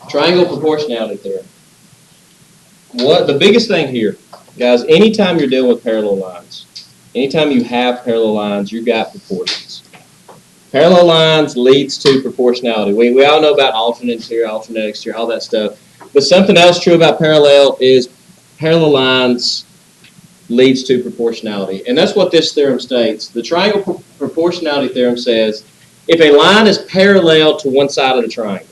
Triangle proportionality theorem. What the biggest thing here, guys, anytime you're dealing with parallel lines, anytime you have parallel lines, you've got proportions. Parallel lines leads to proportionality. We all know about alternate interior, alternate exterior, all that stuff. But something else true about parallel is parallel lines leads to proportionality. And that's what this theorem states. The triangle proportionality theorem says if a line is parallel to one side of the triangle.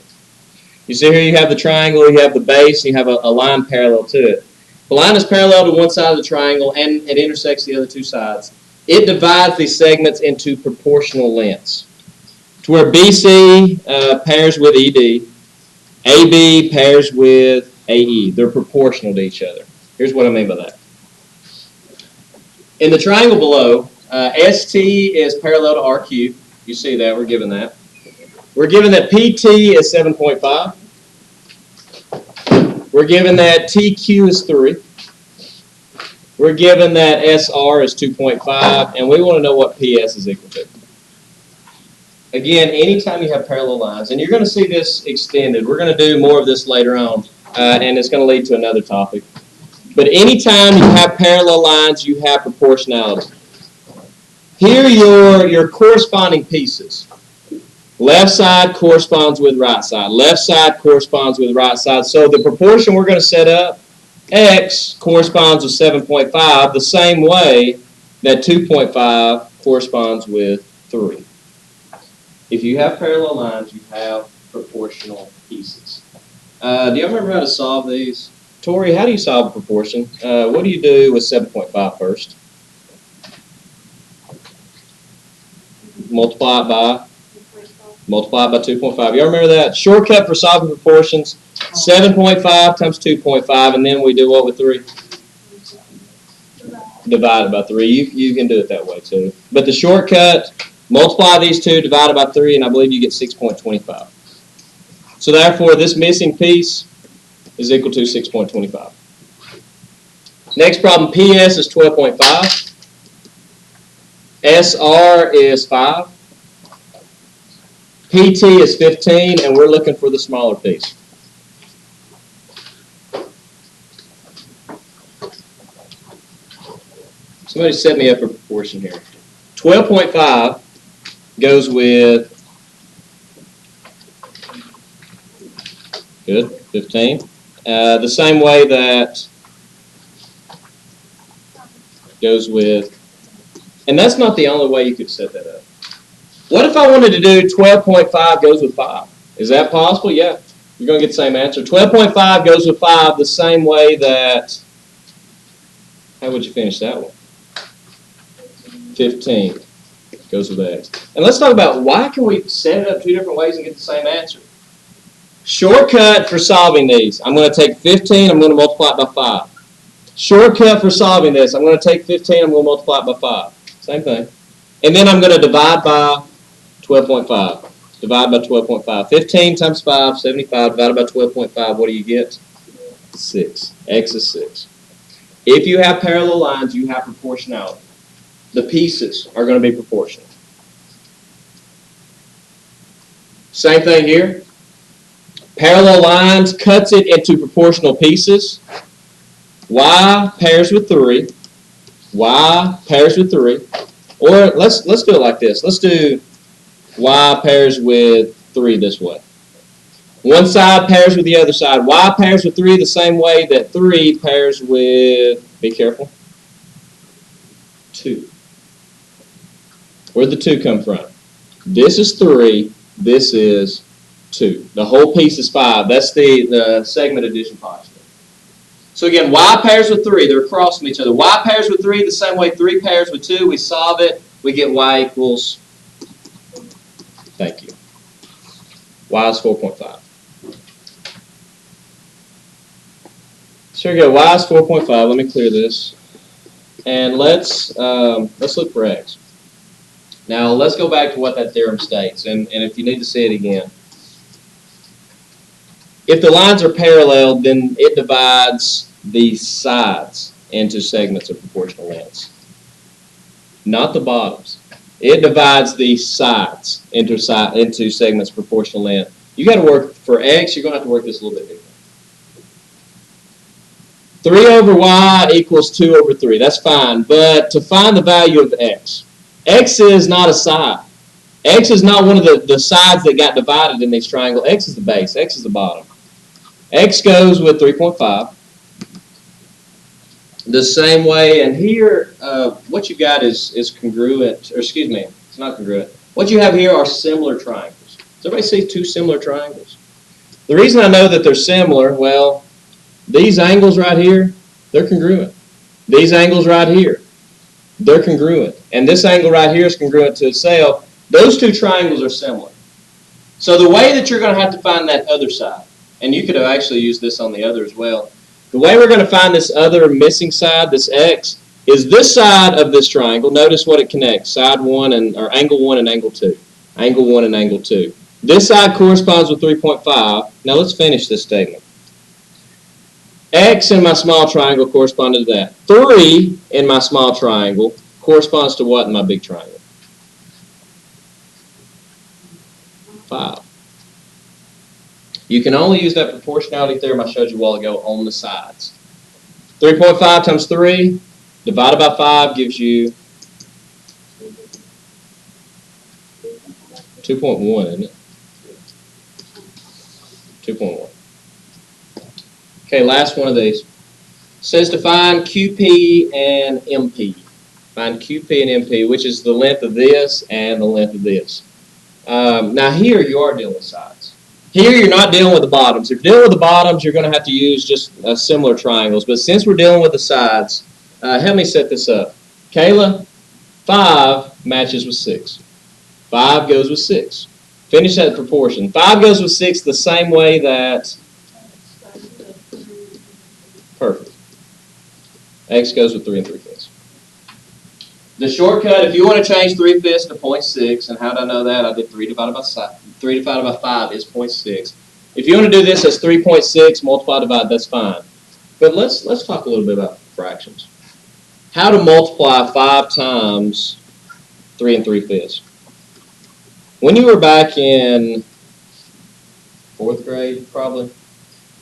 You see here you have the triangle, you have the base, you have a line parallel to it. The line is parallel to one side of the triangle and it intersects the other two sides. It divides these segments into proportional lengths. To where BC pairs with ED, AB pairs with AE. They're proportional to each other. Here's what I mean by that. In the triangle below, ST is parallel to RQ. You see that, we're given that. We're given that PT is 7.5. We're given that TQ is 3. We're given that SR is 2.5, and we want to know what PS is equal to. Again, anytime you have parallel lines, and you're going to see this extended, we're going to do more of this later on, and it's going to lead to another topic. But anytime you have parallel lines, you have proportionality. Here are your corresponding pieces. Left side corresponds with right side. Left side corresponds with right side. So the proportion we're going to set up, X corresponds with 7.5, the same way that 2.5 corresponds with 3. If you have parallel lines, you have proportional pieces. Do you remember how to solve these? Tori, how do you solve a proportion? What do you do with 7.5 first? Multiply it by 2.5. Y'all remember that? Shortcut for solving proportions, 7.5 times 2.5, and then we do what with 3? Divide it by 3. You can do it that way too. But the shortcut, multiply these two, divide it by 3, and I believe you get 6.25. So therefore, this missing piece is equal to 6.25. Next problem, PS is 12.5. SR is 5. PT is 15, and we're looking for the smaller piece. Somebody set me up a proportion here. 12.5 goes with, good, 15. The same way that goes with, and that's not the only way you could set that up. What if I wanted to do 12.5 goes with 5? Is that possible? Yeah. You're going to get the same answer. 12.5 goes with 5 the same way that, how would you finish that one? 15 goes with X. And let's talk about why can we set it up two different ways and get the same answer. Shortcut for solving these. I'm going to take 15, I'm going to multiply it by 5. Shortcut for solving this. I'm going to take 15, I'm going to multiply it by 5. Same thing. And then I'm going to divide by 12.5. Divide by 12.5. 15 times 5, 75, divided by 12.5, what do you get? 6. X is 6. If you have parallel lines, you have proportionality. The pieces are going to be proportional. Same thing here. Parallel lines cuts it into proportional pieces. Y pairs with 3. Y pairs with 3. Or let's do it like this. Let's do Y pairs with 3 this way. One side pairs with the other side. Y pairs with 3 the same way that 3 pairs with, be careful, 2. Where'd the 2 come from? This is 3. This is 2. The whole piece is 5. That's the segment addition postulate. So again, Y pairs with 3. They're across from each other. Y pairs with 3 the same way 3 pairs with 2. We solve it. We get Y equals, thank you, Y is 4.5. So here we go. Y is 4.5. Let me clear this. And let's look for X. Now let's go back to what that theorem states. And if you need to see it again. If the lines are parallel, then it divides the sides into segments of proportional lengths. Not the bottoms. It divides the sides into segments proportional length. You got to work for x, you're going to have to work this a little bit different. 3 over y equals 2 over 3. That's fine. But to find the value of x, x is not a side. X is not one of the sides that got divided in this triangle. X is the base. X is the bottom. X goes with 3.5. The same way, and here what you got is congruent, or excuse me, it's not congruent. What you have here are similar triangles. Does everybody see two similar triangles? The reason I know that they're similar, well, these angles right here, they're congruent. These angles right here, they're congruent. And this angle right here is congruent to itself. Those two triangles are similar. So the way that you're going to have to find that other side, and you could have actually used this on the other as well, the way we're going to find this other missing side, this x, is this side of this triangle. Notice what it connects, side 1 and or angle 1 and angle 2. Angle 1 and angle 2. This side corresponds with 3.5. Now let's finish this statement. X in my small triangle corresponded to that. 3 in my small triangle corresponds to what in my big triangle? 5. You can only use that proportionality theorem I showed you a while ago on the sides. 3.5 times 3 divided by 5 gives you 2.1, isn't it? 2.1. Okay, last one of these. It says to find QP and MP. Find QP and MP, which is the length of this and the length of this. Now here you are dealing with sides. Here you're not dealing with the bottoms. If you're dealing with the bottoms, you're going to have to use just similar triangles. But since we're dealing with the sides, help me set this up. Kayla, 5 matches with 6. 5 goes with 6. Finish that proportion. 5 goes with 6 the same way that... Perfect. X goes with 3 3/5. The shortcut, if you want to change 3/5 to 0.6, and how did I know that? I did 3 divided by 5 is 0.6. If you want to do this as 3.6, multiply, divide, that's fine. But let's talk a little bit about fractions. How to multiply 5 times 3 3/5. When you were back in 4th grade, probably,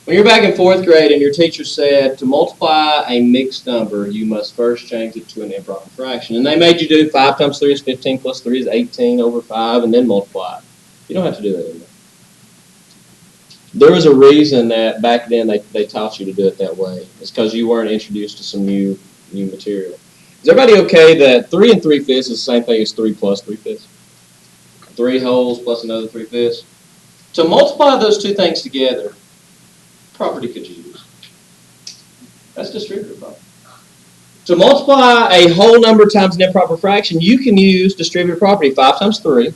when you're back in 4th grade and your teacher said to multiply a mixed number, you must first change it to an improper fraction. And they made you do 5 times 3 is 15 plus 3 is 18 over 5 and then multiply it. You don't have to do that anymore. There was a reason that back then they taught you to do it that way. It's because you weren't introduced to some new material. Is everybody okay that 3 3/5 is the same thing as 3 plus 3/5? 3 wholes plus another 3/5. To multiply those two things together, property could you use? That's distributive property. To multiply a whole number times an improper fraction, you can use distributive property. 5 times 3,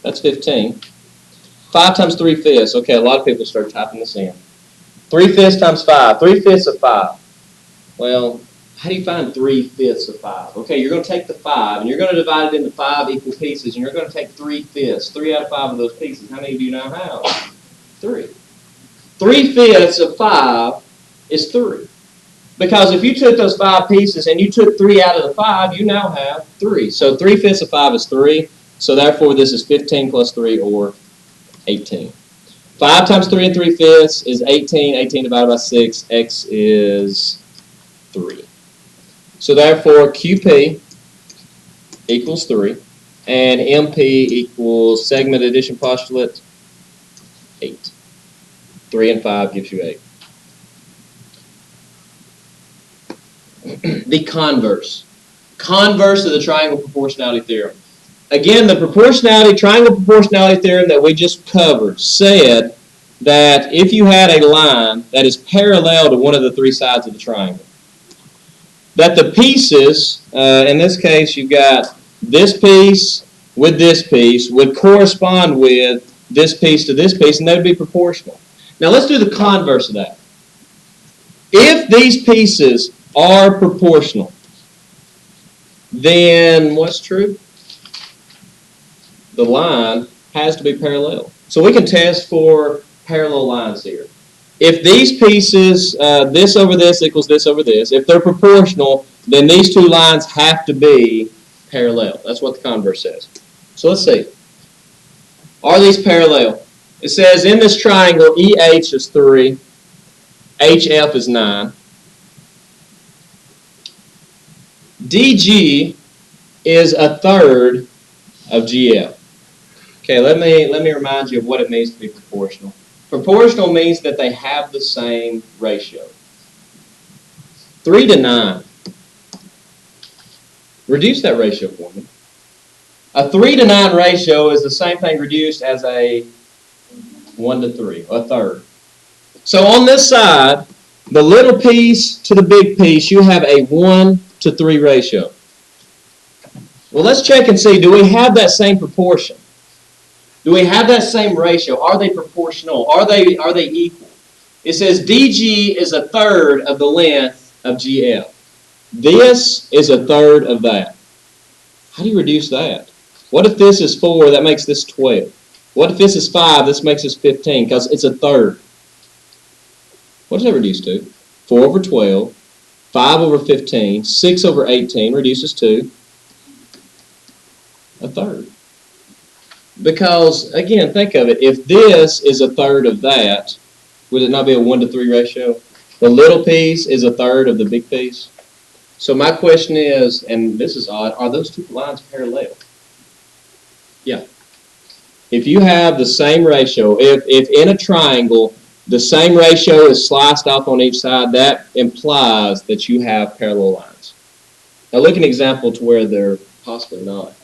that's 15. 5 times 3/5. Okay, a lot of people start typing this in. 3/5 times 5. 3/5 of 5. Well, how do you find 3/5 of 5? Okay, you're going to take the 5, and you're going to divide it into 5 equal pieces, and you're going to take 3/5. 3 out of 5 of those pieces. How many do you now have? 3. 3/5 of 5 is 3. Because if you took those 5 pieces and you took 3 out of the 5, you now have 3. So 3/5 of 5 is 3. So therefore, this is 15 plus 3, or 18. 5 times 3 3/5 is 18. 18 divided by 6. X is 3. So therefore, QP equals 3. And MP equals segment addition postulate 8. 3 and 5 gives you 8. The converse. Converse of the triangle proportionality theorem. Again, the triangle proportionality theorem that we just covered said that if you had a line that is parallel to one of the 3 sides of the triangle, that the pieces, in this case you've got this piece with this piece, would correspond with this piece to this piece, and they would be proportional. Now let's do the converse of that. If these pieces are proportional, then what's true? The line has to be parallel. So we can test for parallel lines here. If these pieces, this over this equals this over this, if they're proportional, then these two lines have to be parallel. That's what the converse says. So let's see. Are these parallel? It says in this triangle, EH is 3, HF is 9. DG is a third of GF. Okay, let me remind you of what it means to be proportional. Proportional means that they have the same ratio. 3 to 9. Reduce that ratio for me. A 3 to 9 ratio is the same thing reduced as a 1 to 3, a third. So on this side, the little piece to the big piece, you have a 1 to 3 ratio. Well, let's check and see, do we have that same proportion? Do we have that same ratio? Are they proportional? Are they equal? It says DG is a third of the length of GF. This is a third of that. How do you reduce that? What if this is 4, that makes this 12? What if this is 5, this makes this 15, because it's a third? What does that reduce to? 4 over 12, 5 over 15, 6 over 18 reduces to a third. Because, again, think of it. If this is a third of that, would it not be a 1 to 3 ratio? The little piece is a third of the big piece. So my question is, and this is odd, are those two lines parallel? Yeah. If you have the same ratio, if in a triangle the same ratio is sliced off on each side, that implies that you have parallel lines. Now look at an example to where they're possibly not.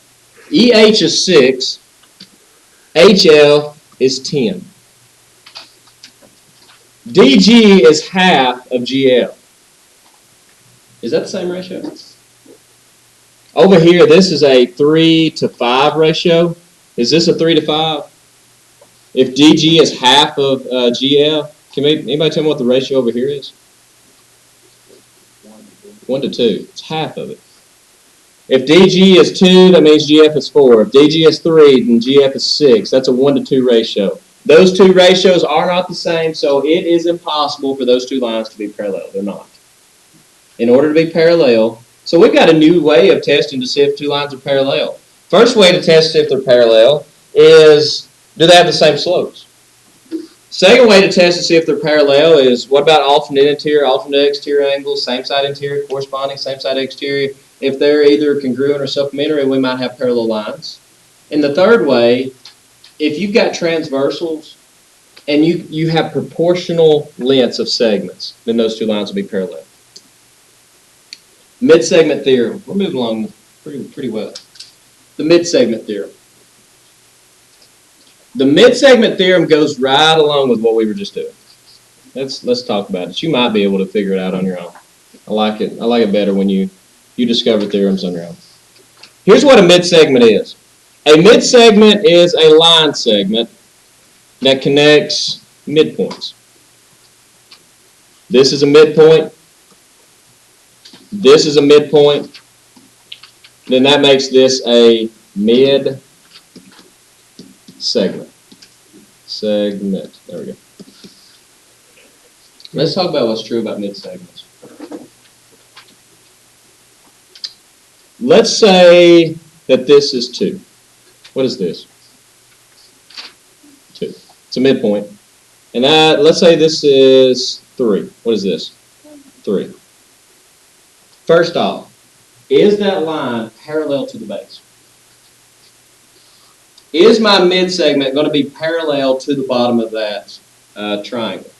EH is 6, HF is 10. DG is half of GF. Is that the same ratio? Over here, this is a 3 to 5 ratio. Is this a 3 to 5? If DG is half of GF, can anybody tell me what the ratio over here is? 1 to 2. It's half of it. If DG is 2, that means GF is 4. If DG is 3, then GF is 6. That's a 1 to 2 ratio. Those two ratios are not the same, so it is impossible for those two lines to be parallel. They're not. In order to be parallel, so we've got a new way of testing to see if two lines are parallel. First way to test if they're parallel is, do they have the same slopes? Second way to test to see if they're parallel is, what about alternate interior, alternate exterior angles, same side interior, corresponding, same side exterior? If they're either congruent or supplementary, we might have parallel lines. And the third way, if you've got transversals and you have proportional lengths of segments, then those two lines will be parallel. Mid-segment theorem. We're moving along pretty well. The mid-segment theorem. The mid-segment theorem goes right along with what we were just doing. Let's talk about it. You might be able to figure it out on your own. I like it. I like it better when you discover theorems on your own. Here's what a mid-segment is. A mid-segment is a line segment that connects midpoints. This is a midpoint. This is a midpoint. Then that makes this a mid-segment. Segment. There we go. Let's talk about what's true about mid-segments. Let's say that this is 2. What is this? 2. It's a midpoint. And let's say this is 3. What is this? 3. First off, is that line parallel to the base? Is my mid-segment going to be parallel to the bottom of that triangle?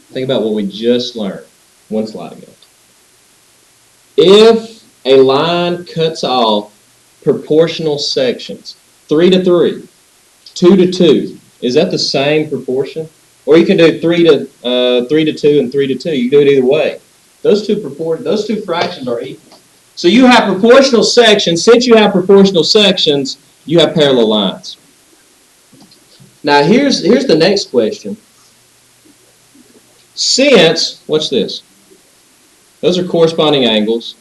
Think about what we just learned one slide ago. If a line cuts off proportional sections, 3 to 3, 2 to 2, is that the same proportion? Or you can do 3 to 2 and 3 to 2. You can do it either way. Those two fractions are equal. So you have proportional sections. Since you have proportional sections, you have parallel lines. Now here's the next question. Since, watch this. Those are corresponding angles.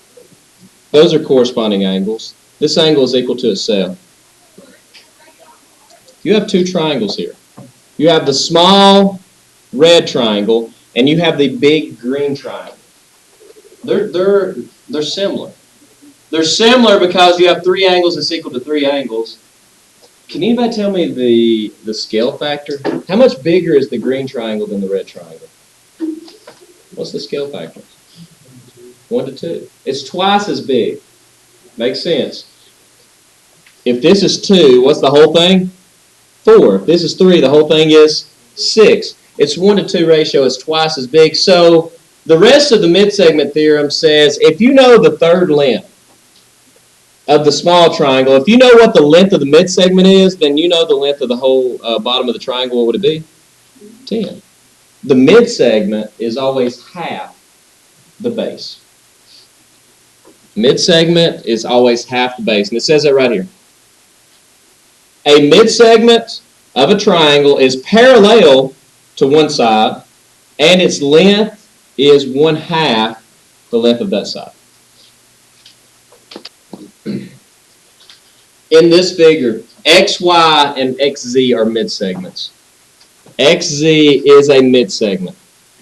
Those are corresponding angles. This angle is equal to itself. You have two triangles here. You have the small red triangle and you have the big green triangle. They're similar. They're similar because you have three angles that's equal to three angles. Can anybody tell me the scale factor? How much bigger is the green triangle than the red triangle? What's the scale factor? 1 to 2. It's twice as big. Makes sense. If this is 2, what's the whole thing? 4. If this is 3, the whole thing is 6. Its 1 to 2 ratio is twice as big. So the rest of the midsegment theorem says if you know the third length of the small triangle, if you know what the length of the midsegment is, then you know the length of the whole bottom of the triangle. What would it be? 10. The midsegment is always half the base. Midsegment is always half the base, and it says that right here. A midsegment of a triangle is parallel to one side, and its length is 1/2 the length of that side. In this figure, XY and XZ are midsegments. XZ is a midsegment.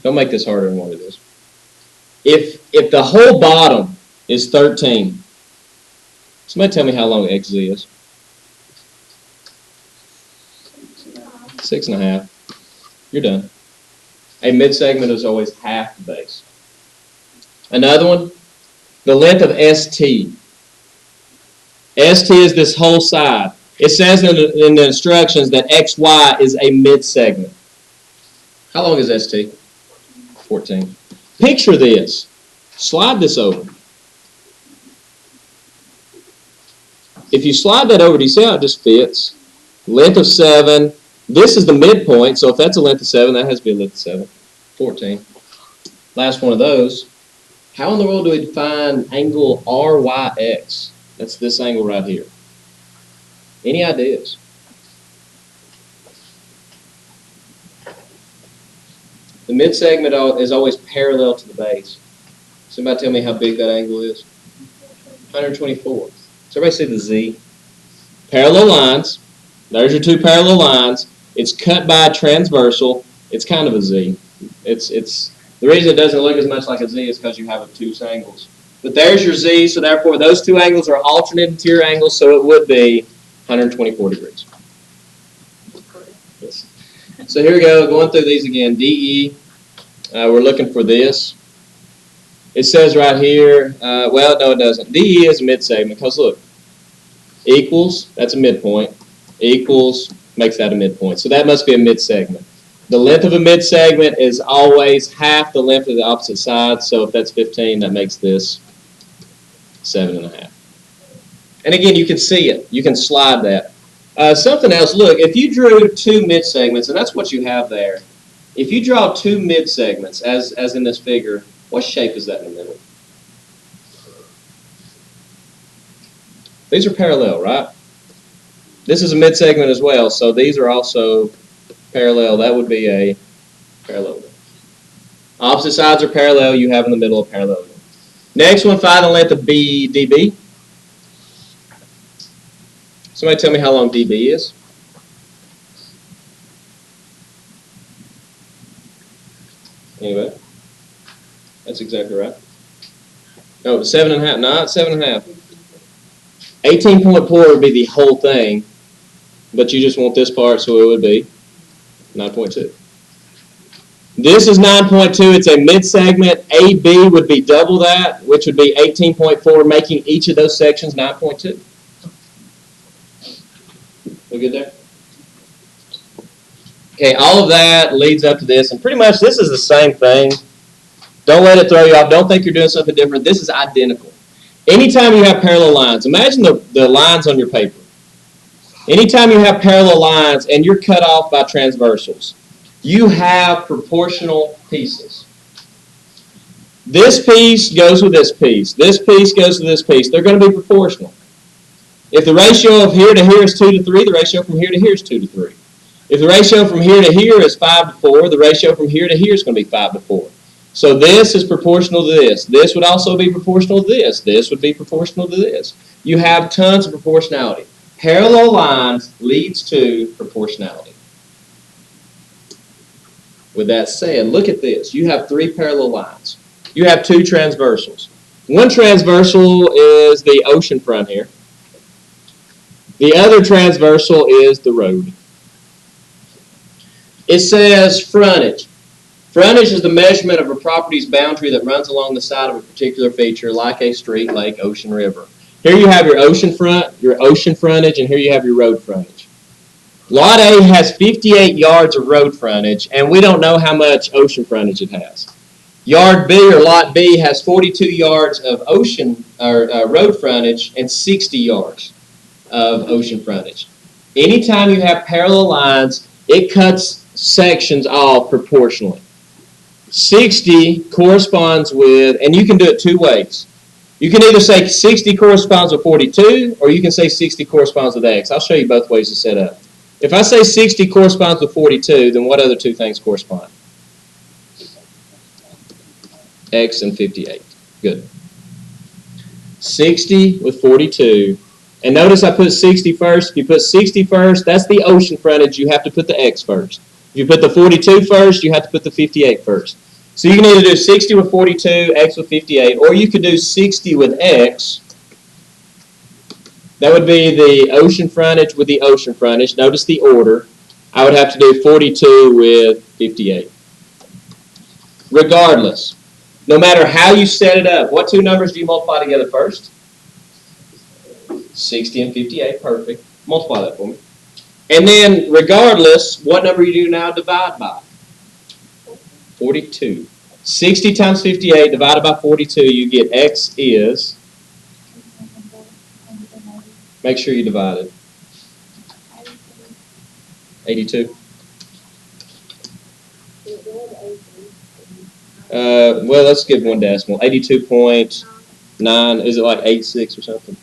Don't make this harder than what it is. If the whole bottom is 13, somebody tell me how long XZ is. 6.5. You're done. A midsegment is always half the base. Another one, the length of ST. ST is this whole side. It says in the instructions that XY is a midsegment. How long is ST? 14. Picture this. Slide this over. If you slide that over, do you see how it just fits? Length of 7. This is the midpoint, so if that's a length of 7, that has to be a length of 7. 14. Last one of those. How in the world do we define angle RYX? That's this angle right here. Any ideas? The midsegment is always parallel to the base. Somebody tell me how big that angle is. 124. Does everybody see the Z? Parallel lines. There's your two parallel lines. It's cut by a transversal. It's kind of a Z. It's the reason it doesn't look as much like a Z is because you have obtuse angles. But there's your Z, so therefore those two angles are alternate interior angles, so it would be 124 degrees. Yes. So here we go, going through these again. DE, we're looking for this. It says right here, well, no it doesn't. DE is a midsegment, because look, equals, that's a midpoint, equals, makes that a midpoint. So that must be a midsegment. The length of a midsegment is always half the length of the opposite side, so if that's 15, that makes this 7.5. And again, you can see it. You can slide that. Something else, look, if you drew two midsegments, and that's what you have there, if you draw two midsegments, as in this figure, what shape is that in the middle? These are parallel, right? This is a midsegment as well, so these are also parallel. That would be a parallelogram. Opposite sides are parallel. You have in the middle a parallelogram. Next one, find the length of DB. Somebody tell me how long DB is. Anybody? That's exactly right. No, 7.5. Not 7.5. 18.4 would be the whole thing, but you just want this part, so it would be 9.2. This is 9.2. It's a midsegment. AB would be double that, which would be 18.4, making each of those sections 9.2. We good there? Okay, all of that leads up to this, and pretty much this is the same thing. Don't let it throw you off. Don't think you're doing something different. This is identical. Anytime you have parallel lines, imagine the lines on your paper. Anytime you have parallel lines and you're cut off by transversals, you have proportional pieces. This piece goes with this piece. This piece goes with this piece. They're going to be proportional. If the ratio of here to here is 2 to 3, the ratio from here to here is 2 to 3. If the ratio from here to here is 5 to 4, the ratio from here to here is going to be 5 to 4. So this is proportional to this. This would also be proportional to this. This would be proportional to this. You have tons of proportionality. Parallel lines leads to proportionality. With that said, look at this. You have three parallel lines. You have two transversals. One transversal is the ocean front here. The other transversal is the road. It says frontage. Frontage is the measurement of a property's boundary that runs along the side of a particular feature, like a street, lake, ocean, river. Here you have your ocean frontage, and here you have your road frontage. Lot A has 58 yards of road frontage, and we don't know how much ocean frontage it has. Yard B, or Lot B, has 42 yards of road frontage and 60 yards of ocean frontage. Anytime you have parallel lines, it cuts sections off proportionally. 60 corresponds with, and you can do it two ways. You can either say 60 corresponds with 42, or you can say 60 corresponds with X. I'll show you both ways to set up. If I say 60 corresponds with 42, then what other two things correspond? X and 58. Good. 60 with 42. And notice I put 60 first. If you put 60 first, that's the ocean frontage. You have to put the X first. If you put the 42 first, you have to put the 58 first. So you can either do 60 with 42, X with 58, or you could do 60 with X. That would be the ocean frontage with the ocean frontage. Notice the order. I would have to do 42 with 58. Regardless, no matter how you set it up, what two numbers do you multiply together first? 60 and 58, perfect. Multiply that for me. And then, regardless, what number you do now divide by? 42. 60 times 58 divided by 42, you get X is, make sure you divide it, 82. Well, let's give one decimal. 82.9, is it like 86 or something?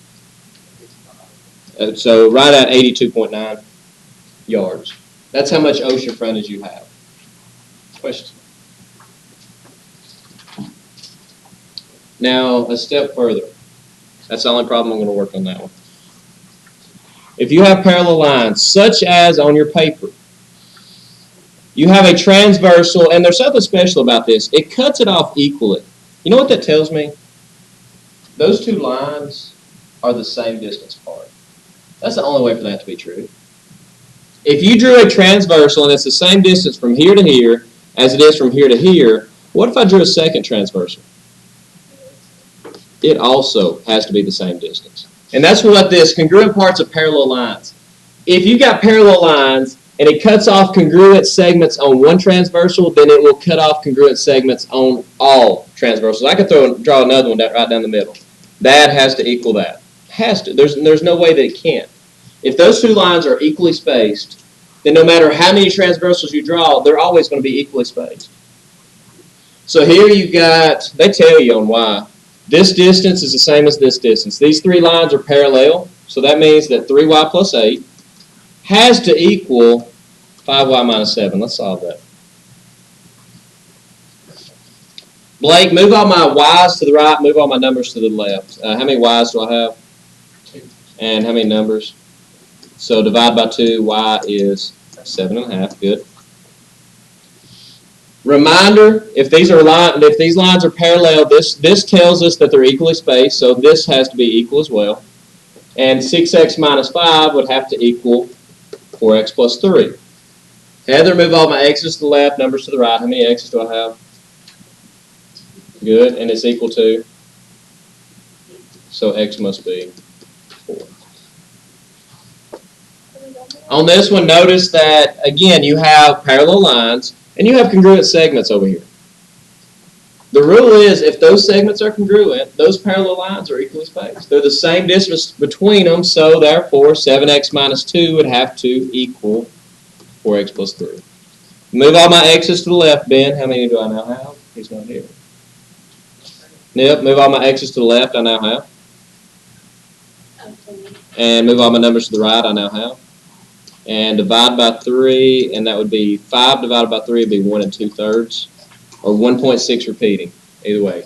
So right at 82.9 yards. That's how much ocean frontage you have. Questions? Now, a step further. That's the only problem. I'm going to work on that one. If you have parallel lines, such as on your paper, you have a transversal, and there's something special about this. It cuts it off equally. You know what that tells me? Those two lines are the same distance apart. That's the only way for that to be true. If you drew a transversal and it's the same distance from here to here as it is from here to here, what if I drew a second transversal? It also has to be the same distance. And that's what this congruent parts of parallel lines. If you've got parallel lines and it cuts off congruent segments on one transversal, then it will cut off congruent segments on all transversals. I could draw another one right down the middle. That has to equal that. Has to. There's no way that it can't. If those two lines are equally spaced, then no matter how many transversals you draw, they're always going to be equally spaced. So here you got, they tell you on Y, this distance is the same as this distance. These three lines are parallel, so that means that 3y plus 8 has to equal 5y minus 7. Let's solve that. Blake, move all my y's to the right, move all my numbers to the left. How many y's do I have? 2. And how many numbers? So divide by 2, y is 7.5. Good. Reminder, if these lines are parallel, this tells us that they're equally spaced, so this has to be equal as well. And 6x minus 5 would have to equal 4x plus 3. Heather, move all my x's to the left, numbers to the right. How many x's do I have? Good, and it's equal to? So x must be 4. On this one, notice that, again, you have parallel lines, and you have congruent segments over here. The rule is, if those segments are congruent, those parallel lines are equally spaced. They're the same distance between them, so therefore 7x minus 2 would have to equal 4x plus 3. Move all my x's to the left, Ben. How many do I now have? He's not here. Yep, move all my x's to the left, I now have. And move all my numbers to the right, I now have. And divide by 3, and that would be 5 divided by 3 would be 1 2/3, or 1.6 repeating, either way.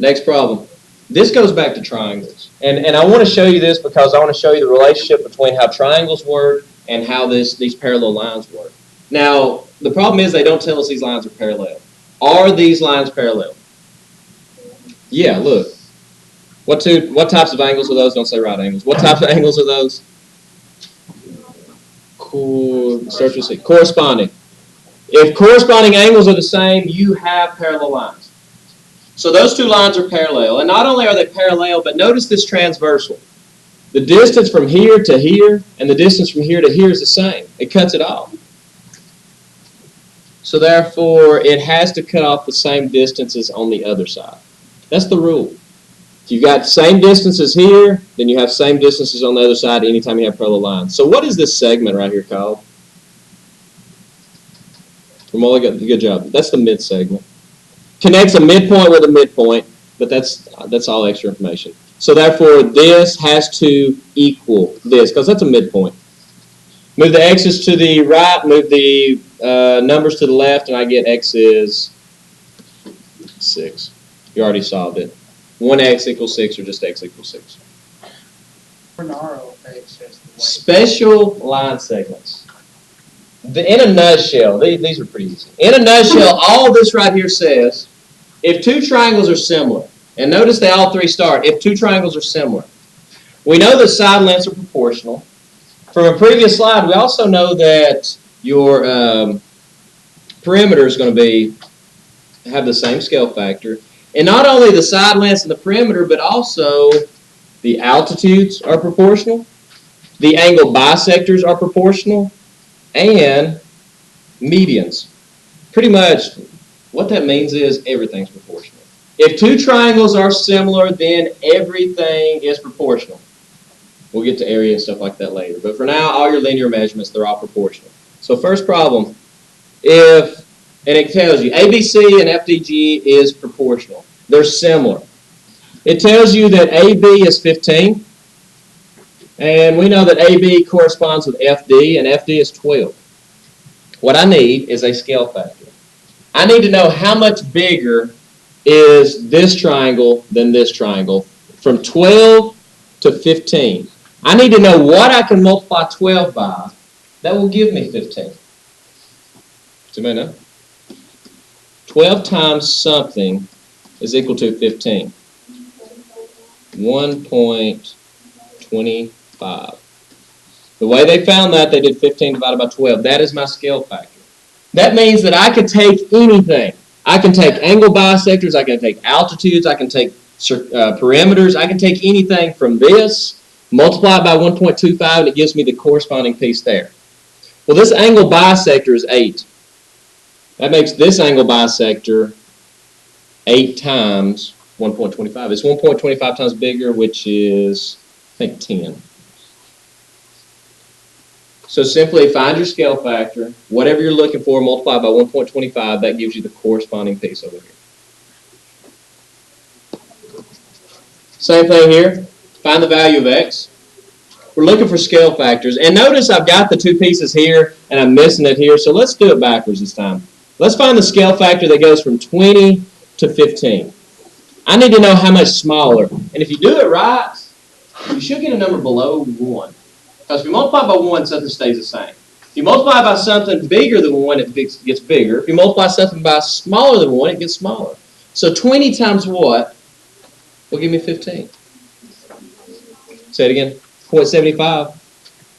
Next problem. This goes back to triangles. And I want to show you this because I want to show you the relationship between how triangles work and how these parallel lines work. Now, the problem is they don't tell us these lines are parallel. Are these lines parallel? Yeah, look. What types of angles are those? Don't say right angles. What types of angles are those? Corresponding. If corresponding angles are the same, you have parallel lines. So those two lines are parallel. And not only are they parallel, but notice this transversal. The distance from here to here and the distance from here to here is the same. It cuts it off. So therefore, it has to cut off the same distances on the other side. That's the rule. If you've got same distances here, then you have same distances on the other side anytime you have parallel lines. So what is this segment right here called? Good job. That's the mid segment. Connects a midpoint with a midpoint, but that's all extra information. So therefore, this has to equal this, because that's a midpoint. Move the x's to the right, move the numbers to the left, and I get x is 6. You already solved it. 1x equals 6 or just x equals 6. Special line segments. In a nutshell, these are pretty easy. In a nutshell, all this right here says, if two triangles are similar, and notice they all three start, if two triangles are similar, we know that side lengths are proportional. From a previous slide, we also know that your perimeter is going to have the same scale factor. And not only the side lengths and the perimeter, but also the altitudes are proportional, the angle bisectors are proportional, and medians. Pretty much what that means is everything's proportional. If two triangles are similar, then everything is proportional. We'll get to area and stuff like that later. But for now, all your linear measurements, they're all proportional. So first problem, and it tells you ABC and FDG is proportional. They're similar. It tells you that AB is 15. And we know that AB corresponds with FD, and FD is 12. What I need is a scale factor. I need to know how much bigger is this triangle than this triangle from 12 to 15. I need to know what I can multiply 12 by that will give me 15. Does anybody know? 12 times something is equal to 15. 1.25. The way they found that, they did 15 divided by 12. That is my scale factor. That means that I can take anything. I can take angle bisectors, I can take altitudes, I can take perimeters, I can take anything from this, multiply it by 1.25, and it gives me the corresponding piece there. Well, this angle bisector is 8. That makes this angle bisector 8 times 1.25. It's 1.25 times bigger, which is, I think, 10. So simply find your scale factor, whatever you're looking for, multiply by 1.25, that gives you the corresponding piece over here. Same thing here, find the value of x. We're looking for scale factors, and notice I've got the two pieces here, and I'm missing it here, so let's do it backwards this time. Let's find the scale factor that goes from 20 to 15. I need to know how much smaller, and if you do it right, you should get a number below 1. Because if you multiply by 1, something stays the same. If you multiply by something bigger than 1, it gets bigger. If you multiply something by smaller than 1, it gets smaller. So 20 times what will give me 15? Say it again. 0.75.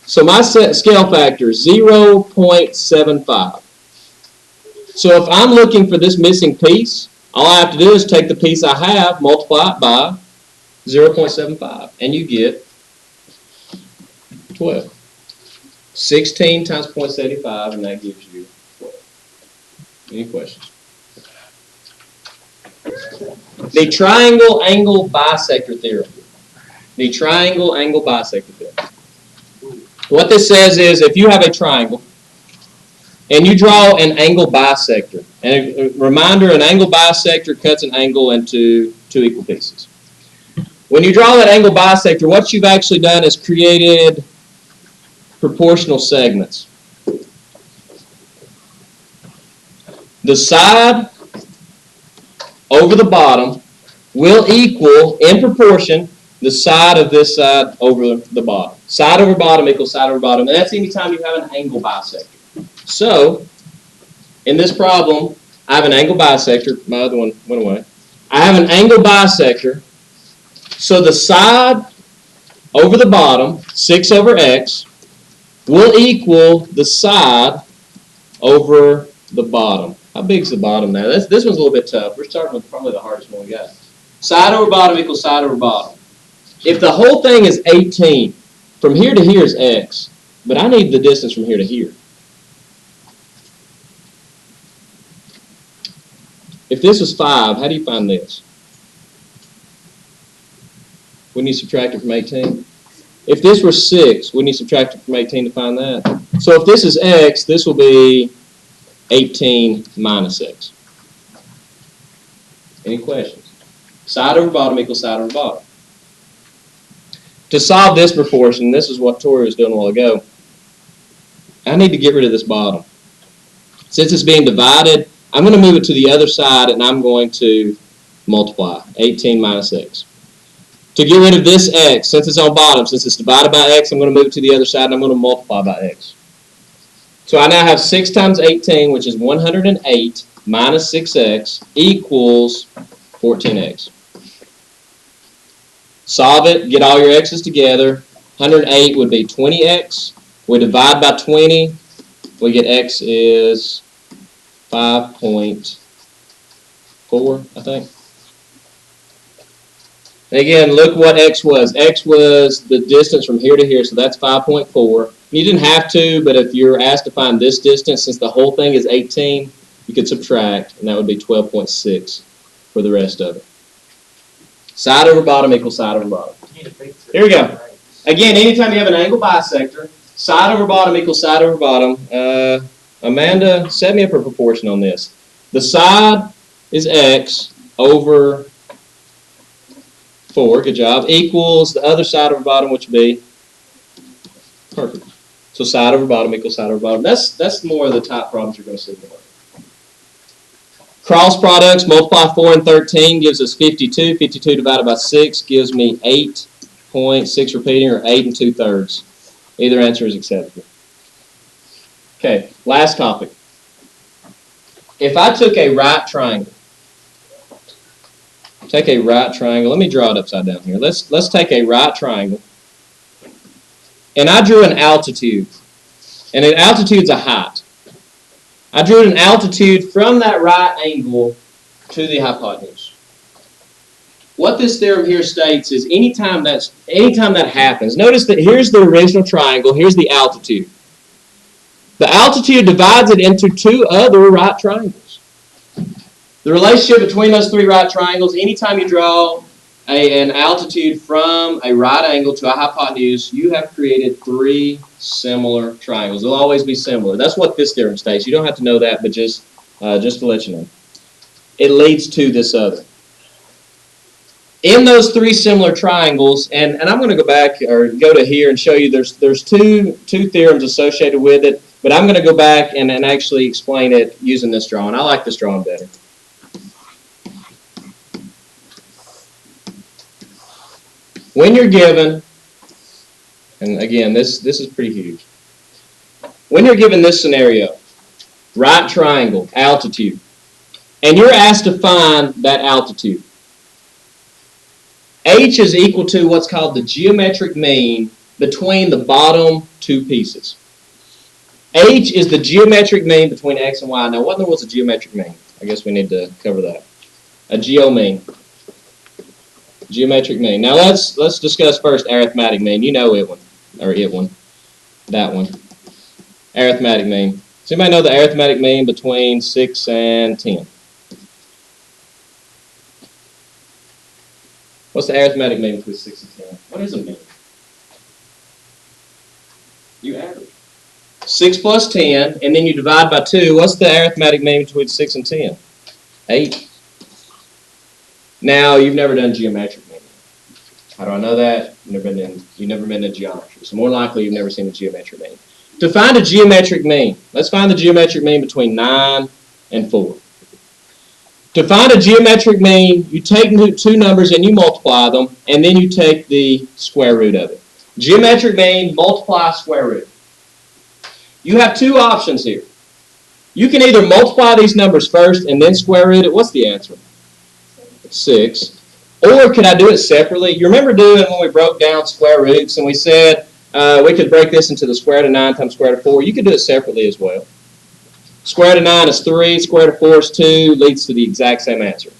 So my scale factor is 0.75. So if I'm looking for this missing piece, all I have to do is take the piece I have, multiply it by 0.75, and you get 12. 16 times 0.75, and that gives you 12. Any questions? The triangle angle bisector theorem. The triangle angle bisector theorem. What this says is if you have a triangle and you draw an angle bisector, and a reminder, an angle bisector cuts an angle into two equal pieces. When you draw that angle bisector, what you've actually done is created proportional segments. The side over the bottom will equal, in proportion, the side of this side over the bottom. Side over bottom equals side over bottom, and that's any time you have an angle bisector. So, in this problem, I have an angle bisector. My other one went away. I have an angle bisector. So the side over the bottom, 6 over x, will equal the side over the bottom. How big is the bottom now? This one's a little bit tough. We're starting with probably the hardest one we got. Side over bottom equals side over bottom. If the whole thing is 18, from here to here is x, but I need the distance from here to here. If this was 5, how do you find this? Wouldn't you subtract it from 18? If this were 6, wouldn't you subtract it from 18 to find that? So if this is x, this will be 18 minus x. Any questions? Side over bottom equals side over bottom. To solve this proportion, this is what Tori was doing a while ago, I need to get rid of this bottom. Since it's being divided, I'm going to move it to the other side and I'm going to multiply 18 minus x. To get rid of this x, since it's on bottom, since it's divided by x, I'm going to move it to the other side and I'm going to multiply by x. So I now have 6 times 18, which is 108 minus 6x equals 14x. Solve it, get all your x's together. 108 would be 20x. We divide by 20, we get x is 5.4, I think. And again, look what x was. X was the distance from here to here, so that's 5.4. You didn't have to, but if you're asked to find this distance, since the whole thing is 18, you could subtract, and that would be 12.6 for the rest of it. Side over bottom equals side over bottom. Here we go. Again, anytime you have an angle bisector, side over bottom equals side over bottom. Amanda, set me up a proportion on this. The side is x over 4, good job, equals the other side over bottom, which would be perfect. So side over bottom equals side over bottom. That's more of the type problems you're going to see more. Cross products, multiply 4 and 13 gives us 52. 52 divided by 6 gives me 8.6 repeating, or 8 2/3. Either answer is acceptable. Okay, last topic. If I took a right triangle, let me draw it upside down here. Let's take a right triangle, and I drew an altitude, and an altitude's a height. I drew an altitude from that right angle to the hypotenuse. What this theorem here states is anytime that happens, notice that here's the original triangle, here's the altitude. The altitude divides it into 2 other right triangles. The relationship between those 3 right triangles, anytime you draw an altitude from a right angle to a hypotenuse, you have created 3 similar triangles. They'll always be similar. That's what this theorem states. You don't have to know that, but just to let you know. It leads to this other. In those 3 similar triangles, and I'm going to go back or go to here and show you there's two theorems associated with it, but I'm going to go back and actually explain it using this drawing. I like this drawing better. When you're given, and again, this is pretty huge. When you're given this scenario, right triangle, altitude, and you're asked to find that altitude, h is equal to what's called the geometric mean between the bottom 2 pieces. H is the geometric mean between x and y. Now, what in the world is a geometric mean? I guess we need to cover that. A geomean. Geometric mean. Now let's discuss first arithmetic mean. You know it one, or it one, that one. Arithmetic mean. Does anybody know the arithmetic mean between 6 and 10? What's the arithmetic mean between 6 and 10? What is a mean? You average. 6 plus 10, and then you divide by 2. What's the arithmetic mean between 6 and 10? 8. Now, you've never done geometric mean. How do I know that? You've never been in geometry. So more likely you've never seen a geometric mean. To find a geometric mean, let's find the geometric mean between 9 and 4. To find a geometric mean, you take 2 numbers and you multiply them, and then you take the square root of it. Geometric mean, multiply square root. You have 2 options here. You can either multiply these numbers first and then square root it. What's the answer? 6. Or could I do it separately? You remember doing when we broke down square roots and we said we could break this into the square root of 9 times square root of 4. You could do it separately as well. Square root of 9 is 3. Square root of 4 is 2. Leads to the exact same answer.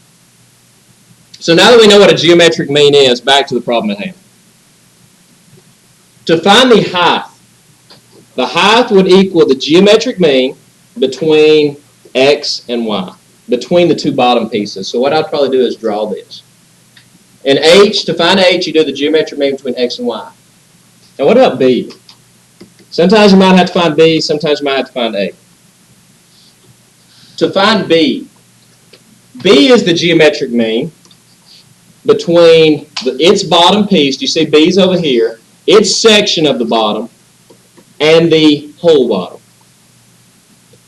So now that we know what a geometric mean is, back to the problem at hand. To find the height would equal the geometric mean between x and y, between the two bottom pieces. So what I'd probably do is draw this. And h, to find h, you do the geometric mean between x and y. Now what about b? Sometimes you might have to find b, sometimes you might have to find a. To find b, b is the geometric mean between its bottom piece, you see b's over here, its section of the bottom, and the whole bottom.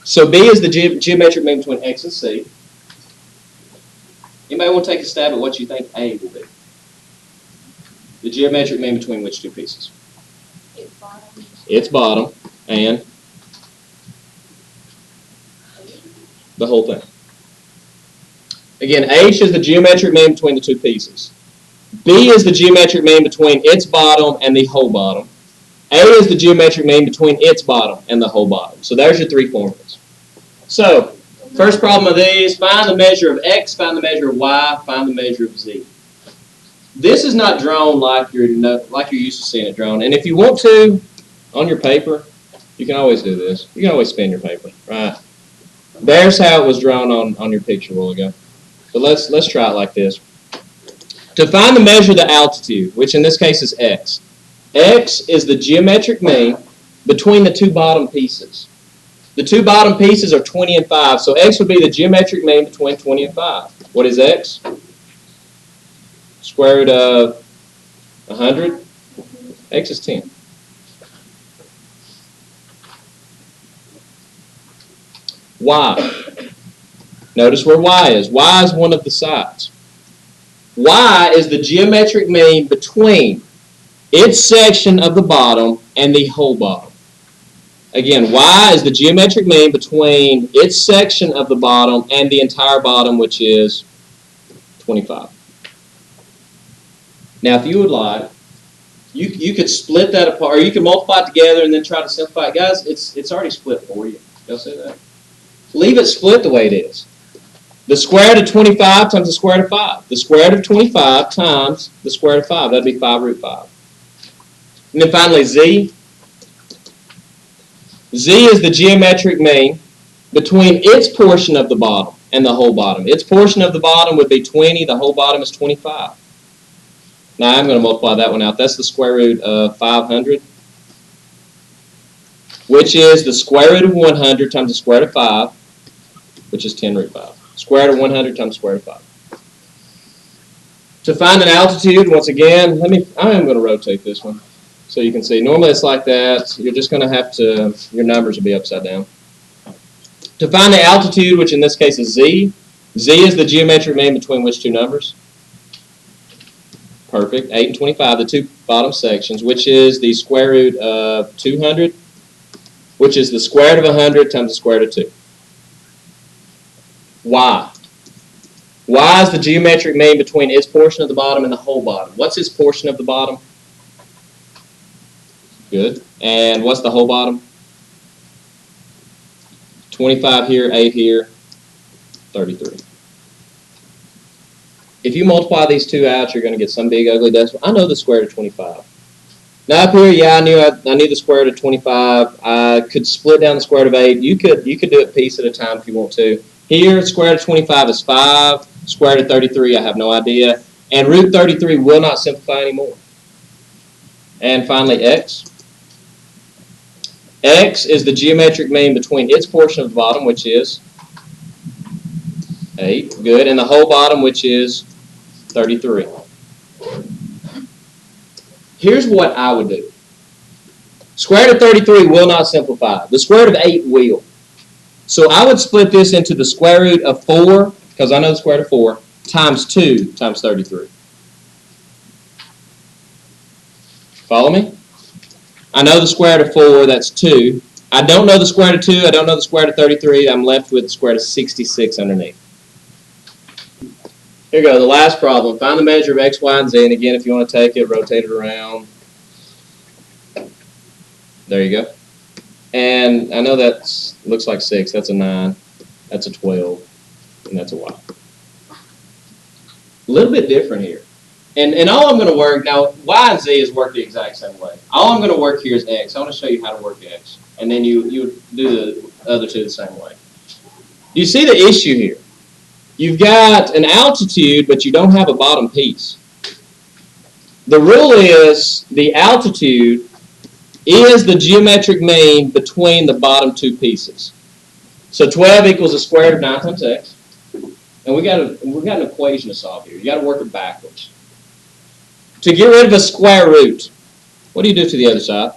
So b is the geometric mean between x and c. Anybody want to take a stab at what you think a will be? The geometric mean between which two pieces? Its bottom and the whole thing. Again, h is the geometric mean between the two pieces. B is the geometric mean between its bottom and the whole bottom. A is the geometric mean between its bottom and the whole bottom. So there's your three formulas. So, first problem of these, find the measure of x, find the measure of y, find the measure of z. This is not drawn like you're used to seeing it drawn. And if you want to, on your paper, you can always do this. You can always spin your paper, right? There's how it was drawn on your picture a while ago. But let's try it like this. To find the measure of the altitude, which in this case is x, x is the geometric mean between the two bottom pieces. The two bottom pieces are 20 and 5, so x would be the geometric mean between 20 and 5. What is x? Square root of 100? X is 10. Y. Notice where y is. Y is one of the sides. Y is the geometric mean between its section of the bottom and the whole bottom. Again, y is the geometric mean between its section of the bottom and the entire bottom, which is 25. Now, if you would like, you could split that apart, or you could multiply it together and then try to simplify it. Guys, it's already split for you. Y'all see that? Leave it split the way it is. The square root of 25 times the square root of 5. The square root of 25 times the square root of 5. That would be 5 root 5. And then finally, z. Z is the geometric mean between its portion of the bottom and the whole bottom. Its portion of the bottom would be 20. The whole bottom is 25. Now I'm going to multiply that one out. That's the square root of 500, which is the square root of 100 times the square root of 5, which is 10 root 5. Square root of 100 times square root of 5. To find an altitude, once again, I am going to rotate this one so you can see. Normally it's like that. You're just going to have to, your numbers will be upside down. To find the altitude, which in this case is z, z is the geometric mean between which two numbers? Perfect. 8 and 25, the two bottom sections, which is the square root of 200, which is the square root of 100 times the square root of 2. Y. Y is the geometric mean between its portion of the bottom and the whole bottom. What's its portion of the bottom? Good. And what's the whole bottom? 25 here, 8 here, 33. If you multiply these two out, you're going to get some big ugly decimal. I know the square root of 25. Now up here, yeah, I knew the square root of 25. I could split down the square root of 8. You could do it piece at a time if you want to. Here, square root of 25 is 5. Square root of 33, I have no idea. And root 33 will not simplify anymore. And finally, x. X is the geometric mean between its portion of the bottom, which is 8. Good. And the whole bottom, which is 33. Here's what I would do. Square root of 33 will not simplify. The square root of 8 will. So I would split this into the square root of 4, because I know the square root of 4, times 2 times 33. Follow me? I know the square root of 4, that's 2. I don't know the square root of 2. I don't know the square root of 33. I'm left with the square root of 66 underneath. Here we go, the last problem. Find the measure of x, y, and z. And again, if you want to take it, rotate it around. There you go. And I know that looks like 6. That's a 9. That's a 12. And that's a y. A little bit different here. And all I'm going to work, now y and z is worked the exact same way. All I'm going to work here is x. I want to show you how to work x. And then you do the other two the same way. Do you see the issue here? You've got an altitude, but you don't have a bottom piece. The rule is the altitude is the geometric mean between the bottom two pieces. So 12 equals the square root of 9 times x. And we got an equation to solve here. You got to work it backwards. To get rid of a square root, what do you do to the other side?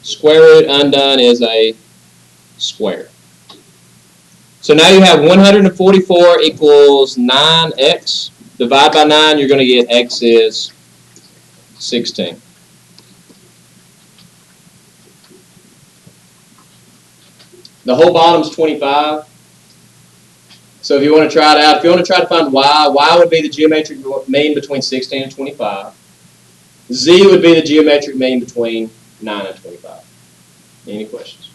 Square root undone is a square. So now you have 144 equals 9x. Divide by 9, you're going to get x is 16. The whole bottom's 25. So if you want to try it out, if you want to try to find y would be the geometric mean between 16 and 25. Z would be the geometric mean between 9 and 25. Any questions?